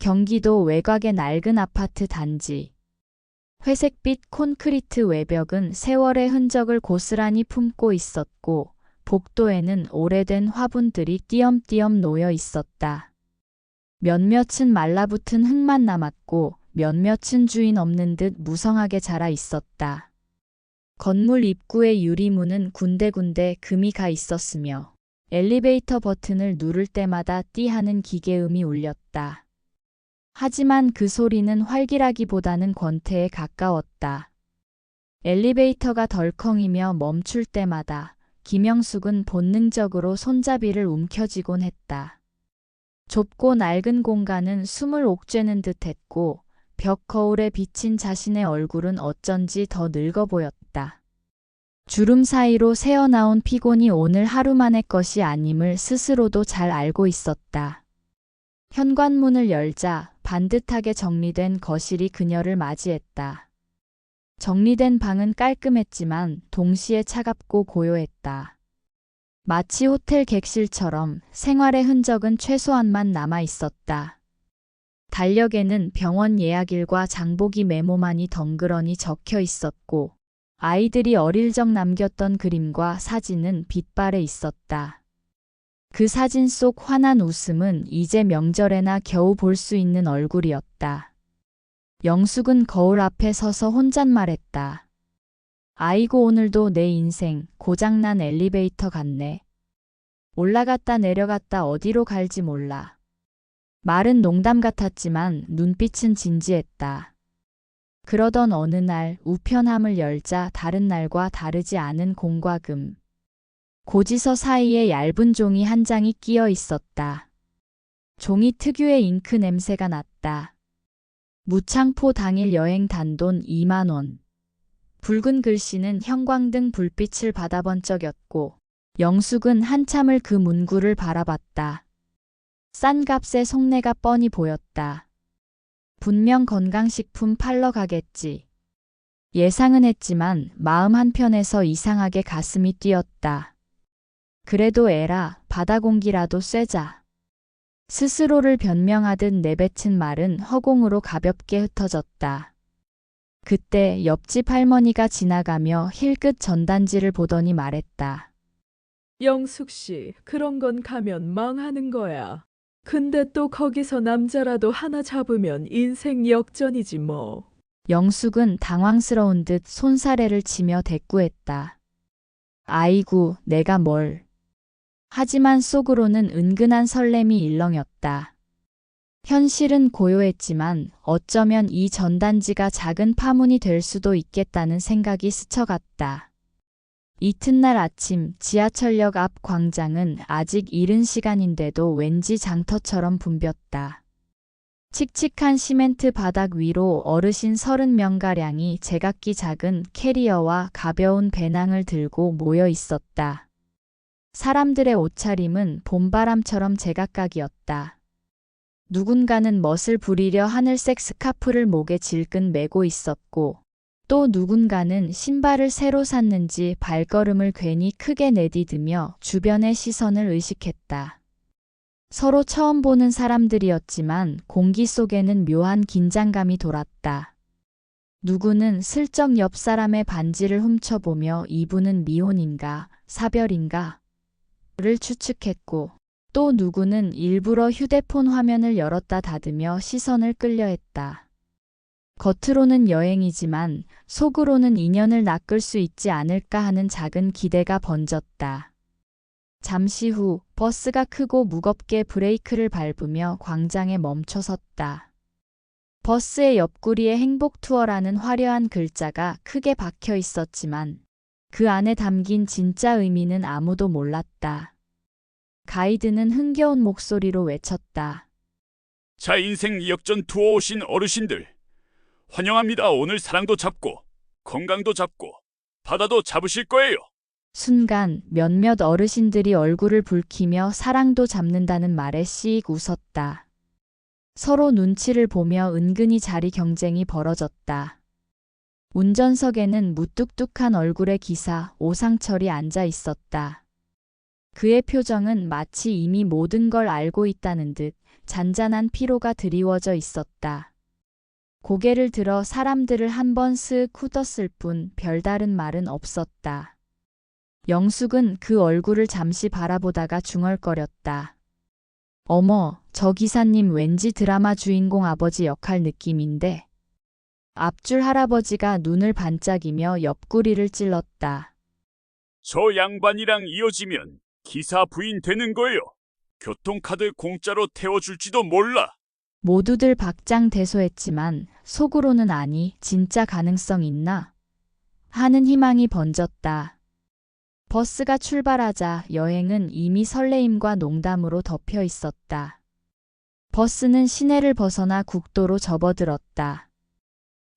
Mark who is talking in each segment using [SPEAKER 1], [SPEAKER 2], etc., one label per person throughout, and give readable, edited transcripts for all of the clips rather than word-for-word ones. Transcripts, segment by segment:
[SPEAKER 1] 경기도 외곽의 낡은 아파트 단지. 회색빛 콘크리트 외벽은 세월의 흔적을 고스란히 품고 있었고 복도에는 오래된 화분들이 띄엄띄엄 놓여 있었다. 몇몇은 말라붙은 흙만 남았고 몇몇은 주인 없는 듯 무성하게 자라 있었다. 건물 입구의 유리문은 군데군데 금이 가 있었으며 엘리베이터 버튼을 누를 때마다 띠 하는 기계음이 울렸다. 하지만 그 소리는 활기라기보다는 권태에 가까웠다. 엘리베이터가 덜컹이며 멈출 때마다 김영숙은 본능적으로 손잡이를 움켜쥐곤 했다. 좁고 낡은 공간은 숨을 옥죄는 듯했고 벽 거울에 비친 자신의 얼굴은 어쩐지 더 늙어 보였다. 주름 사이로 새어나온 피곤이 오늘 하루만의 것이 아님을 스스로도 잘 알고 있었다. 현관문을 열자 반듯하게 정리된 거실이 그녀를 맞이했다. 정리된 방은 깔끔했지만 동시에 차갑고 고요했다. 마치 호텔 객실처럼 생활의 흔적은 최소한만 남아 있었다. 달력에는 병원 예약일과 장보기 메모만이 덩그러니 적혀 있었고 아이들이 어릴 적 남겼던 그림과 사진은 빛발에 있었다. 그 사진 속 환한 웃음은 이제 명절에나 겨우 볼 수 있는 얼굴이었다. 영숙은 거울 앞에 서서 혼잣말했다. 아이고 오늘도 내 인생 고장난 엘리베이터 같네. 올라갔다 내려갔다 어디로 갈지 몰라. 말은 농담 같았지만 눈빛은 진지했다. 그러던 어느 날 우편함을 열자 다른 날과 다르지 않은 공과 금. 고지서 사이에 얇은 종이 한 장이 끼어 있었다. 종이 특유의 잉크 냄새가 났다. 무창포 당일 여행 단돈 2만 원. 붉은 글씨는 형광등 불빛을 받아 번쩍였고 영숙은 한참을 그 문구를 바라봤다. 싼 값에 속내가 뻔히 보였다. 분명 건강식품 팔러 가겠지. 예상은 했지만 마음 한편에서 이상하게 가슴이 뛰었다. 그래도 에라, 바다 공기라도 쐬자. 스스로를 변명하듯 내뱉은 말은 허공으로 가볍게 흩어졌다. 그때 옆집 할머니가 지나가며 힐끗 전단지를 보더니 말했다.
[SPEAKER 2] 영숙 씨, 그런 건 가면 망하는 거야. 근데 또 거기서 남자라도 하나 잡으면 인생 역전이지 뭐.
[SPEAKER 1] 영숙은 당황스러운 듯 손사래를 치며 대꾸했다. 아이고, 내가 뭘. 하지만 속으로는 은근한 설렘이 일렁였다. 현실은 고요했지만 어쩌면 이 전단지가 작은 파문이 될 수도 있겠다는 생각이 스쳐갔다. 이튿날 아침 지하철역 앞 광장은 아직 이른 시간인데도 왠지 장터처럼 붐볐다. 칙칙한 시멘트 바닥 위로 어르신 30명가량이 제각기 작은 캐리어와 가벼운 배낭을 들고 모여 있었다. 사람들의 옷차림은 봄바람처럼 제각각이었다. 누군가는 멋을 부리려 하늘색 스카프를 목에 질끈 메고 있었고 또 누군가는 신발을 새로 샀는지 발걸음을 괜히 크게 내디디며 주변의 시선을 의식했다. 서로 처음 보는 사람들이었지만 공기 속에는 묘한 긴장감이 돌았다. 누구는 슬쩍 옆 사람의 반지를 훔쳐보며 이분은 미혼인가 사별인가 를 추측했고 또 누구는 일부러 휴대폰 화면을 열었다 닫으며 시선을 끌려 했다. 겉으로는 여행이지만 속으로는 인연을 낚을 수 있지 않을까 하는 작은 기대가 번졌다. 잠시 후 버스가 크고 무겁게 브레이크를 밟으며 광장에 멈춰섰다. 버스의 옆구리에 행복투어라는 화려한 글자가 크게 박혀 있었지만 그 안에 담긴 진짜 의미는 아무도 몰랐다. 가이드는 흥겨운 목소리로 외쳤다.
[SPEAKER 3] 자, 인생 역전 투어 오신 어르신들. 환영합니다. 오늘 사랑도 잡고 건강도 잡고 바다도 잡으실 거예요.
[SPEAKER 1] 순간 몇몇 어르신들이 얼굴을 붉히며 사랑도 잡는다는 말에 씩 웃었다. 서로 눈치를 보며 은근히 자리 경쟁이 벌어졌다. 운전석에는 무뚝뚝한 얼굴의 기사 오상철이 앉아 있었다. 그의 표정은 마치 이미 모든 걸 알고 있다는 듯 잔잔한 피로가 드리워져 있었다. 고개를 들어 사람들을 한번 쓱 훑었을 뿐 별다른 말은 없었다. 영숙은 그 얼굴을 잠시 바라보다가 중얼거렸다. 어머, 저 기사님 왠지 드라마 주인공 아버지 역할 느낌인데. 앞줄 할아버지가 눈을 반짝이며 옆구리를 찔렀다.
[SPEAKER 3] 저 양반이랑 이어지면 기사 부인 되는 거예요. 교통카드 공짜로 태워줄지도 몰라.
[SPEAKER 1] 모두들 박장대소했지만 속으로는 아니, 진짜 가능성 있나? 하는 희망이 번졌다. 버스가 출발하자 여행은 이미 설레임과 농담으로 덮여 있었다. 버스는 시내를 벗어나 국도로 접어들었다.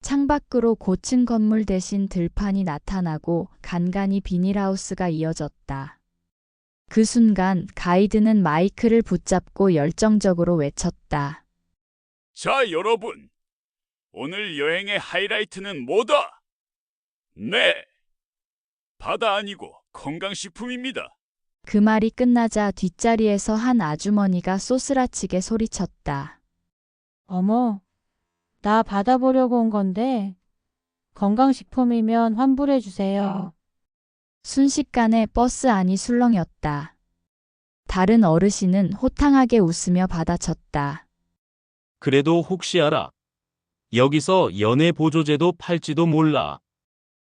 [SPEAKER 1] 창밖으로 고층 건물 대신 들판이 나타나고 간간히 비닐하우스가 이어졌다. 그 순간 가이드는 마이크를 붙잡고 열정적으로 외쳤다.
[SPEAKER 3] 자, 여러분. 오늘 여행의 하이라이트는 뭐다? 네. 바다 아니고 건강식품입니다.
[SPEAKER 1] 그 말이 끝나자 뒷자리에서 한 아주머니가 쏘스라치게 소리쳤다.
[SPEAKER 4] 어머, 나 받아보려고 온 건데 건강식품이면 환불해 주세요.
[SPEAKER 1] 순식간에 버스 안이 술렁였다. 다른 어르신은 호탕하게 웃으며 받아쳤다.
[SPEAKER 5] 그래도 혹시 알아? 여기서 연애 보조제도 팔지도 몰라.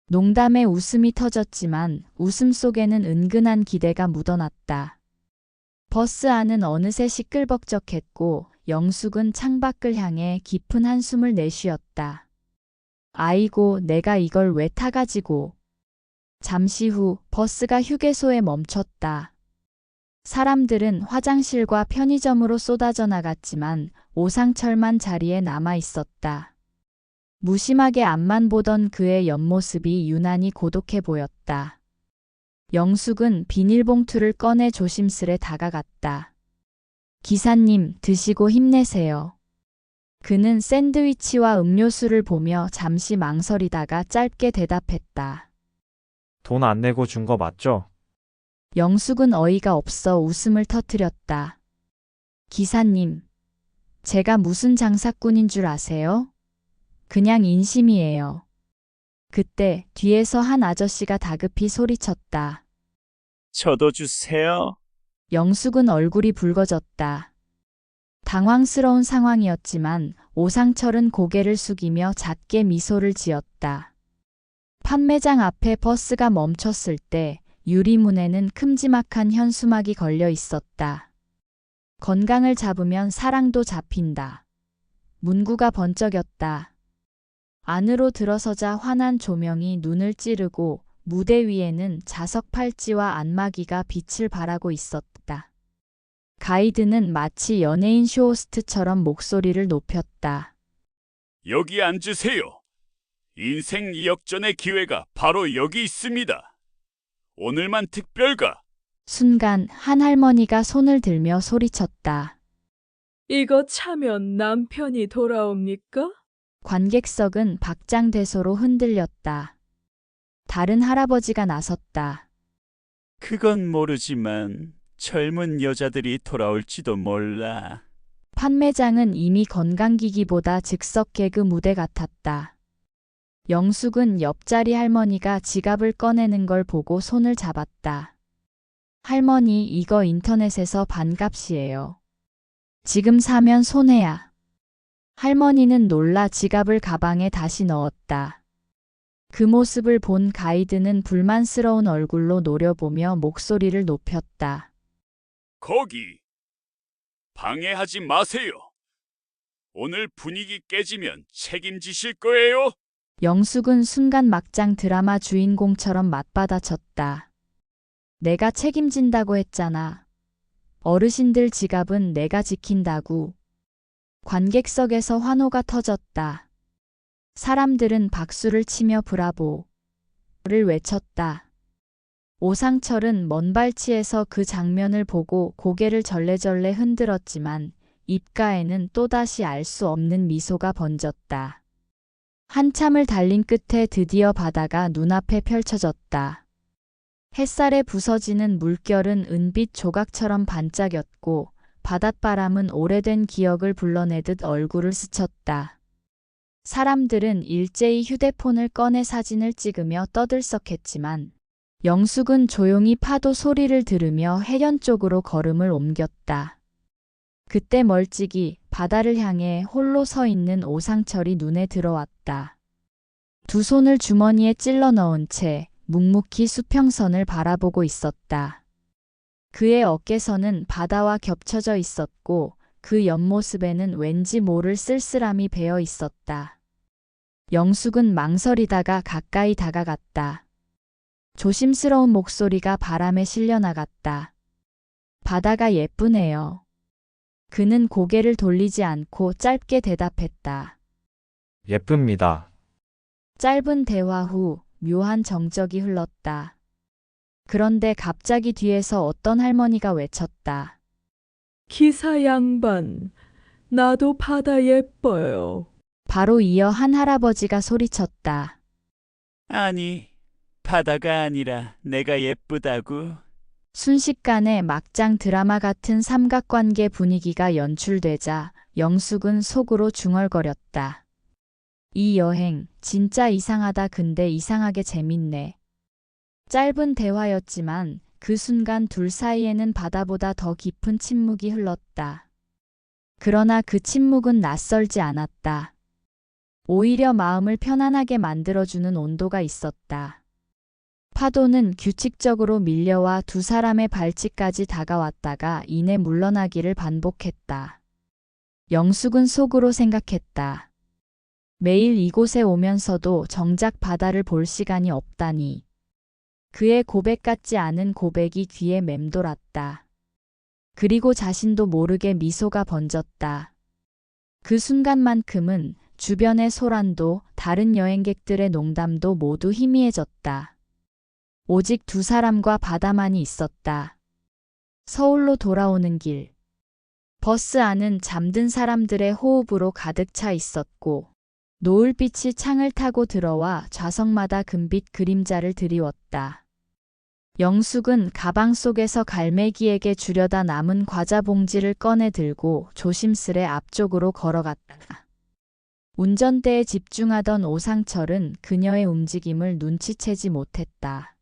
[SPEAKER 1] 농담에 웃음이 터졌지만 웃음 속에는 은근한 기대가 묻어났다. 버스 안은 어느새 시끌벅적했고 영숙은 창밖을 향해 깊은 한숨을 내쉬었다. 아이고, 내가 이걸 왜 타가지고. 잠시 후 버스가 휴게소에 멈췄다. 사람들은 화장실과 편의점으로 쏟아져 나갔지만 오상철만 자리에 남아 있었다. 무심하게 앞만 보던 그의 옆모습이 유난히 고독해 보였다. 영숙은 비닐봉투를 꺼내 조심스레 다가갔다. 기사님, 드시고 힘내세요. 그는 샌드위치와 음료수를 보며 잠시 망설이다가 짧게 대답했다.
[SPEAKER 6] 돈 안 내고 준 거 맞죠?
[SPEAKER 1] 영숙은 어이가 없어 웃음을 터뜨렸다. 기사님, 제가 무슨 장사꾼인 줄 아세요? 그냥 인심이에요. 그때 뒤에서 한 아저씨가 다급히 소리쳤다.
[SPEAKER 7] 저도 주세요.
[SPEAKER 1] 영숙은 얼굴이 붉어졌다. 당황스러운 상황이었지만 오상철은 고개를 숙이며 작게 미소를 지었다. 판매장 앞에 버스가 멈췄을 때 유리문에는 큼지막한 현수막이 걸려 있었다. 건강을 잡으면 사랑도 잡힌다. 문구가 번쩍였다. 안으로 들어서자 환한 조명이 눈을 찌르고 무대 위에는 자석 팔찌와 안마기가 빛을 발하고 있었다. 가이드는 마치 연예인 쇼호스트처럼 목소리를 높였다.
[SPEAKER 3] 여기 앉으세요. 인생 역전의 기회가 바로 여기 있습니다. 오늘만 특별가.
[SPEAKER 1] 순간 한 할머니가 손을 들며 소리쳤다.
[SPEAKER 2] 이거 차면 남편이 돌아옵니까?
[SPEAKER 1] 관객석은 박장대소로 흔들렸다. 다른 할아버지가 나섰다.
[SPEAKER 7] 그건 모르지만 젊은 여자들이 돌아올지도 몰라.
[SPEAKER 1] 판매장은 이미 건강기기보다 즉석 개그 무대 같았다. 영숙은 옆자리 할머니가 지갑을 꺼내는 걸 보고 손을 잡았다. 할머니, 이거 인터넷에서 반값이에요. 지금 사면 손해야. 할머니는 놀라 지갑을 가방에 다시 넣었다. 그 모습을 본 가이드는 불만스러운 얼굴로 노려보며 목소리를 높였다.
[SPEAKER 3] 거기. 방해하지 마세요. 오늘 분위기 깨지면 책임지실 거예요?
[SPEAKER 1] 영숙은 순간 막장 드라마 주인공처럼 맞받아쳤다. 내가 책임진다고 했잖아. 어르신들 지갑은 내가 지킨다고. 관객석에서 환호가 터졌다. 사람들은 박수를 치며 브라보를 외쳤다. 오상철은 먼 발치에서 그 장면을 보고 고개를 절레절레 흔들었지만 입가에는 또다시 알 수 없는 미소가 번졌다. 한참을 달린 끝에 드디어 바다가 눈앞에 펼쳐졌다. 햇살에 부서지는 물결은 은빛 조각처럼 반짝였고 바닷바람은 오래된 기억을 불러내듯 얼굴을 스쳤다. 사람들은 일제히 휴대폰을 꺼내 사진을 찍으며 떠들썩했지만 영숙은 조용히 파도 소리를 들으며 해변 쪽으로 걸음을 옮겼다. 그때 멀찍이 바다를 향해 홀로 서 있는 오상철이 눈에 들어왔다. 두 손을 주머니에 찔러 넣은 채 묵묵히 수평선을 바라보고 있었다. 그의 어깨선은 바다와 겹쳐져 있었고 그 옆모습에는 왠지 모를 쓸쓸함이 배어 있었다. 영숙은 망설이다가 가까이 다가갔다. 조심스러운 목소리가 바람에 실려나갔다. 바다가 예쁘네요. 그는 고개를 돌리지 않고 짧게 대답했다.
[SPEAKER 6] 예쁩니다.
[SPEAKER 1] 짧은 대화 후 묘한 정적이 흘렀다. 그런데 갑자기 뒤에서 어떤 할머니가 외쳤다.
[SPEAKER 2] 기사 양반, 나도 바다 예뻐요.
[SPEAKER 1] 바로 이어 한 할아버지가 소리쳤다.
[SPEAKER 7] 아니, 바다가 아니라 내가 예쁘다고.
[SPEAKER 1] 순식간에 막장 드라마 같은 삼각관계 분위기가 연출되자 영숙은 속으로 중얼거렸다. 이 여행 진짜 이상하다. 근데 이상하게 재밌네. 짧은 대화였지만 그 순간 둘 사이에는 바다보다 더 깊은 침묵이 흘렀다. 그러나 그 침묵은 낯설지 않았다. 오히려 마음을 편안하게 만들어주는 온도가 있었다. 파도는 규칙적으로 밀려와 두 사람의 발치까지 다가왔다가 이내 물러나기를 반복했다. 영숙은 속으로 생각했다. 매일 이곳에 오면서도 정작 바다를 볼 시간이 없다니. 그의 고백 같지 않은 고백이 귀에 맴돌았다. 그리고 자신도 모르게 미소가 번졌다. 그 순간만큼은 주변의 소란도 다른 여행객들의 농담도 모두 희미해졌다. 오직 두 사람과 바다만이 있었다. 서울로 돌아오는 길. 버스 안은 잠든 사람들의 호흡으로 가득 차 있었고 노을빛이 창을 타고 들어와 좌석마다 금빛 그림자를 드리웠다. 영숙은 가방 속에서 갈매기에게 주려다 남은 과자 봉지를 꺼내 들고 조심스레 앞쪽으로 걸어갔다. 운전대에 집중하던 오상철은 그녀의 움직임을 눈치채지 못했다.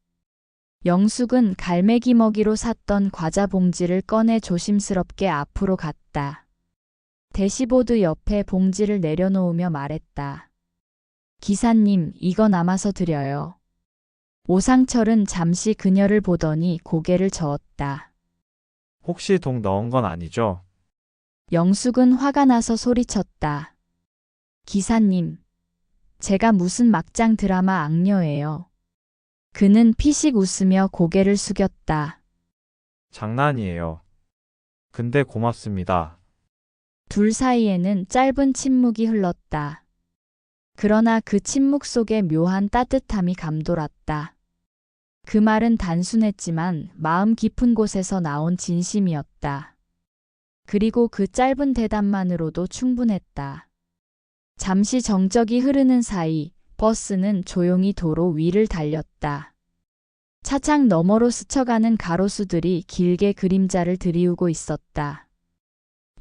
[SPEAKER 1] 영숙은 갈매기 먹이로 샀던 과자 봉지를 꺼내 조심스럽게 앞으로 갔다. 대시보드 옆에 봉지를 내려놓으며 말했다. 기사님, 이거 남아서 드려요. 오상철은 잠시 그녀를 보더니 고개를 저었다.
[SPEAKER 6] 혹시 독 넣은 건 아니죠?
[SPEAKER 1] 영숙은 화가 나서 소리쳤다. 기사님, 제가 무슨 막장 드라마 악녀예요. 그는 피식 웃으며 고개를 숙였다.
[SPEAKER 6] 장난이에요. 근데 고맙습니다.
[SPEAKER 1] 둘 사이에는 짧은 침묵이 흘렀다. 그러나 그 침묵 속에 묘한 따뜻함이 감돌았다. 그 말은 단순했지만 마음 깊은 곳에서 나온 진심이었다. 그리고 그 짧은 대답만으로도 충분했다. 잠시 정적이 흐르는 사이 버스는 조용히 도로 위를 달렸다. 차창 너머로 스쳐가는 가로수들이 길게 그림자를 드리우고 있었다.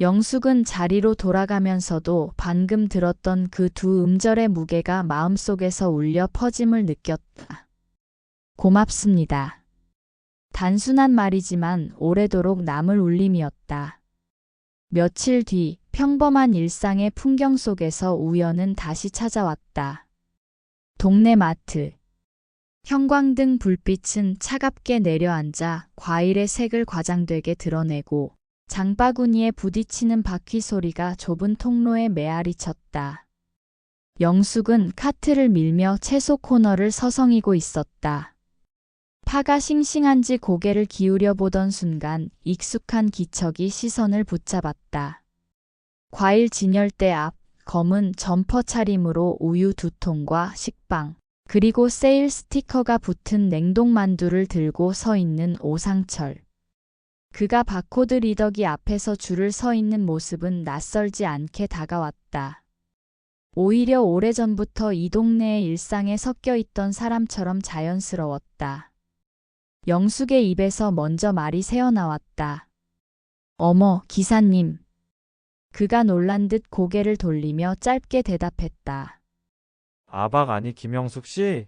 [SPEAKER 1] 영숙은 자리로 돌아가면서도 방금 들었던 그 두 음절의 무게가 마음속에서 울려 퍼짐을 느꼈다. 고맙습니다. 단순한 말이지만 오래도록 남을 울림이었다. 며칠 뒤 평범한 일상의 풍경 속에서 우연은 다시 찾아왔다. 동네 마트. 형광등 불빛은 차갑게 내려앉아 과일의 색을 과장되게 드러내고 장바구니에 부딪히는 바퀴 소리가 좁은 통로에 메아리 쳤다. 영숙은 카트를 밀며 채소 코너를 서성이고 있었다. 파가 싱싱한지 고개를 기울여 보던 순간 익숙한 기척이 시선을 붙잡았다. 과일 진열대 앞 검은 점퍼 차림으로 우유 2통과 식빵, 그리고 세일 스티커가 붙은 냉동만두를 들고 서 있는 오상철. 그가 바코드 리더기 앞에서 줄을 서 있는 모습은 낯설지 않게 다가왔다. 오히려 오래전부터 이 동네의 일상에 섞여 있던 사람처럼 자연스러웠다. 영숙의 입에서 먼저 말이 새어나왔다. 어머, 기사님. 그가 놀란 듯 고개를 돌리며 짧게 대답했다.
[SPEAKER 6] 아박 아니 김영숙 씨?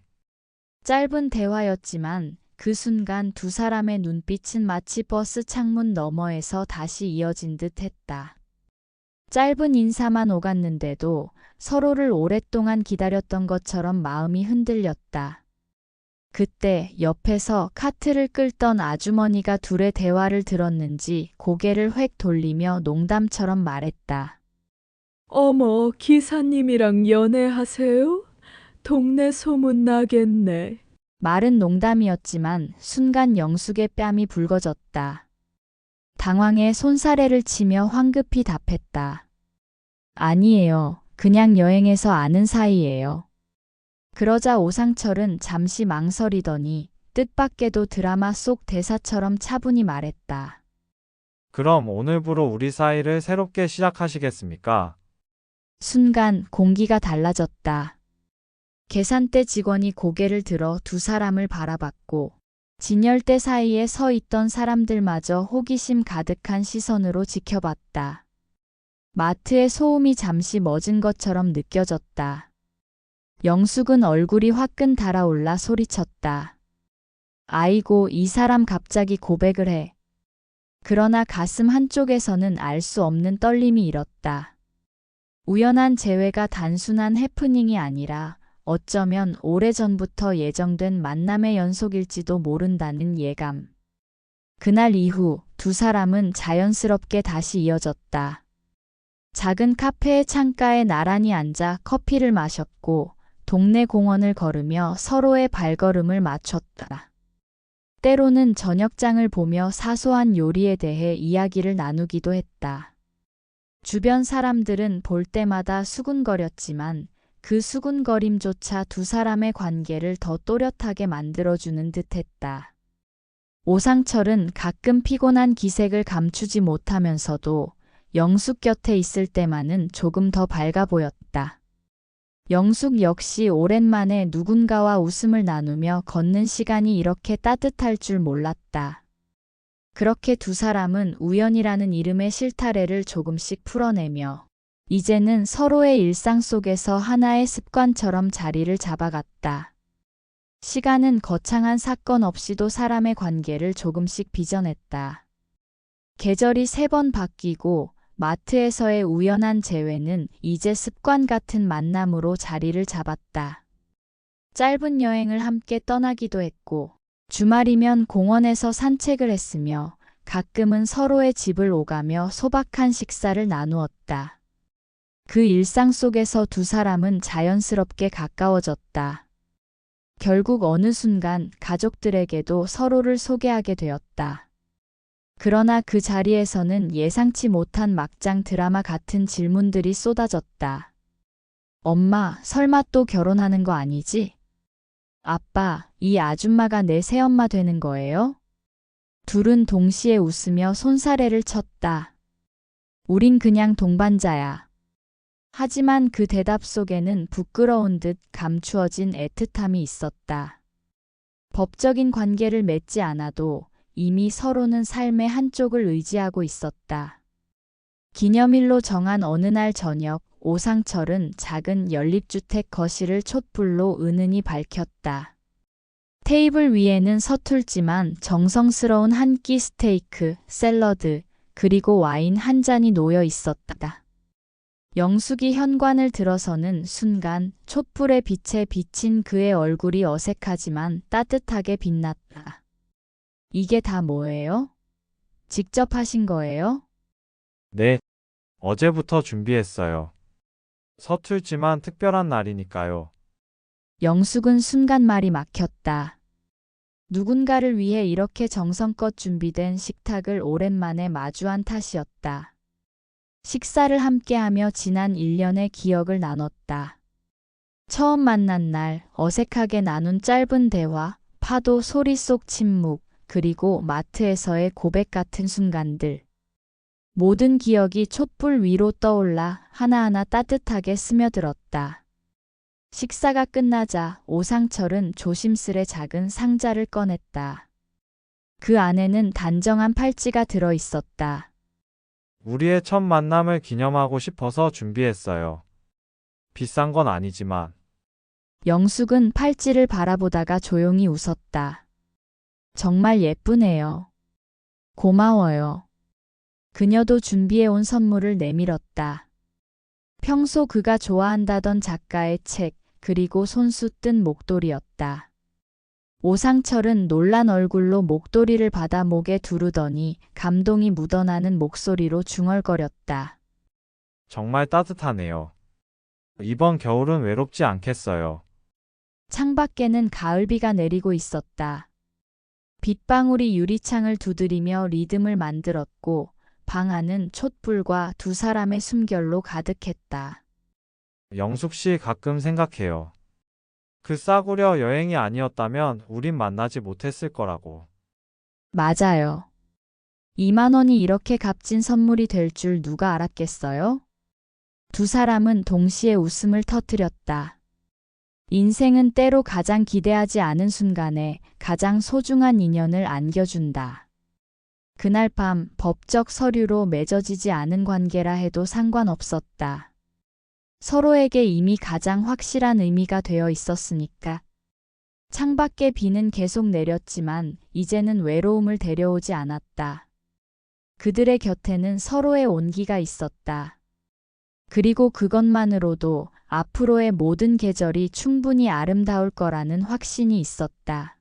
[SPEAKER 1] 짧은 대화였지만 그 순간 두 사람의 눈빛은 마치 버스 창문 너머에서 다시 이어진 듯 했다. 짧은 인사만 오갔는데도 서로를 오랫동안 기다렸던 것처럼 마음이 흔들렸다. 그때 옆에서 카트를 끌던 아주머니가 둘의 대화를 들었는지 고개를 획 돌리며 농담처럼 말했다.
[SPEAKER 2] 어머, 기사님이랑 연애하세요? 동네 소문 나겠네.
[SPEAKER 1] 말은 농담이었지만 순간 영숙의 뺨이 붉어졌다. 당황해 손사래를 치며 황급히 답했다. 아니에요. 그냥 여행해서 아는 사이예요. 그러자 오상철은 잠시 망설이더니 뜻밖에도 드라마 속 대사처럼 차분히 말했다.
[SPEAKER 6] 그럼 오늘부로 우리 사이를 새롭게 시작하시겠습니까?
[SPEAKER 1] 순간 공기가 달라졌다. 계산대 직원이 고개를 들어 두 사람을 바라봤고 진열대 사이에 서 있던 사람들마저 호기심 가득한 시선으로 지켜봤다. 마트의 소음이 잠시 멎은 것처럼 느껴졌다. 영숙은 얼굴이 화끈 달아올라 소리쳤다. 아이고, 이 사람 갑자기 고백을 해. 그러나 가슴 한쪽에서는 알 수 없는 떨림이 일었다. 우연한 재회가 단순한 해프닝이 아니라 어쩌면 오래전부터 예정된 만남의 연속일지도 모른다는 예감. 그날 이후 두 사람은 자연스럽게 다시 이어졌다. 작은 카페의 창가에 나란히 앉아 커피를 마셨고 동네 공원을 걸으며 서로의 발걸음을 맞췄다. 때로는 저녁장을 보며 사소한 요리에 대해 이야기를 나누기도 했다. 주변 사람들은 볼 때마다 수군거렸지만 그 수군거림조차 두 사람의 관계를 더 또렷하게 만들어주는 듯했다. 오상철은 가끔 피곤한 기색을 감추지 못하면서도 영숙 곁에 있을 때만은 조금 더 밝아 보였다. 영숙 역시 오랜만에 누군가와 웃음을 나누며 걷는 시간이 이렇게 따뜻할 줄 몰랐다. 그렇게 두 사람은 우연이라는 이름의 실타래를 조금씩 풀어내며 이제는 서로의 일상 속에서 하나의 습관처럼 자리를 잡아갔다. 시간은 거창한 사건 없이도 사람의 관계를 조금씩 빚어냈다. 계절이 3번 바뀌고 마트에서의 우연한 재회는 이제 습관 같은 만남으로 자리를 잡았다. 짧은 여행을 함께 떠나기도 했고 주말이면 공원에서 산책을 했으며 가끔은 서로의 집을 오가며 소박한 식사를 나누었다. 그 일상 속에서 두 사람은 자연스럽게 가까워졌다. 결국 어느 순간 가족들에게도 서로를 소개하게 되었다. 그러나 그 자리에서는 예상치 못한 막장 드라마 같은 질문들이 쏟아졌다. 엄마, 설마 또 결혼하는 거 아니지? 아빠, 이 아줌마가 내 새엄마 되는 거예요? 둘은 동시에 웃으며 손사래를 쳤다. 우린 그냥 동반자야. 하지만 그 대답 속에는 부끄러운 듯 감추어진 애틋함이 있었다. 법적인 관계를 맺지 않아도 이미 서로는 삶의 한쪽을 의지하고 있었다. 기념일로 정한 어느 날 저녁, 오상철은 작은 연립주택 거실을 촛불로 은은히 밝혔다. 테이블 위에는 서툴지만 정성스러운 한 끼 스테이크, 샐러드, 그리고 와인 한 잔이 놓여 있었다. 영숙이 현관을 들어서는 순간 촛불의 빛에 비친 그의 얼굴이 어색하지만 따뜻하게 빛났다. 이게 다 뭐예요? 직접 하신 거예요?
[SPEAKER 6] 네. 어제부터 준비했어요. 서툴지만 특별한 날이니까요.
[SPEAKER 1] 영숙은 순간 말이 막혔다. 누군가를 위해 이렇게 정성껏 준비된 식탁을 오랜만에 마주한 탓이었다. 식사를 함께하며 지난 1년의 기억을 나눴다. 처음 만난 날, 어색하게 나눈 짧은 대화, 파도 소리 속 침묵, 그리고 마트에서의 고백 같은 순간들. 모든 기억이 촛불 위로 떠올라 하나하나 따뜻하게 스며들었다. 식사가 끝나자 오상철은 조심스레 작은 상자를 꺼냈다. 그 안에는 단정한 팔찌가 들어 있었다.
[SPEAKER 6] 우리의 첫 만남을 기념하고 싶어서 준비했어요. 비싼 건 아니지만.
[SPEAKER 1] 영숙은 팔찌를 바라보다가 조용히 웃었다. 정말 예쁘네요. 고마워요. 그녀도 준비해온 선물을 내밀었다. 평소 그가 좋아한다던 작가의 책, 그리고 손수 뜬 목도리였다. 오상철은 놀란 얼굴로 목도리를 받아 목에 두르더니 감동이 묻어나는 목소리로 중얼거렸다.
[SPEAKER 6] 정말 따뜻하네요. 이번 겨울은 외롭지 않겠어요.
[SPEAKER 1] 창밖에는 가을비가 내리고 있었다. 빗방울이 유리창을 두드리며 리듬을 만들었고 방 안은 촛불과 두 사람의 숨결로 가득했다.
[SPEAKER 6] 영숙 씨 가끔 생각해요. 그 싸구려 여행이 아니었다면 우린 만나지 못했을 거라고.
[SPEAKER 1] 맞아요. 2만 원이 이렇게 값진 선물이 될 줄 누가 알았겠어요? 두 사람은 동시에 웃음을 터뜨렸다. 인생은 때로 가장 기대하지 않은 순간에 가장 소중한 인연을 안겨준다. 그날 밤 법적 서류로 맺어지지 않은 관계라 해도 상관없었다. 서로에게 이미 가장 확실한 의미가 되어 있었으니까. 창밖에 비는 계속 내렸지만 이제는 외로움을 데려오지 않았다. 그들의 곁에는 서로의 온기가 있었다. 그리고 그것만으로도 앞으로의 모든 계절이 충분히 아름다울 거라는 확신이 있었다.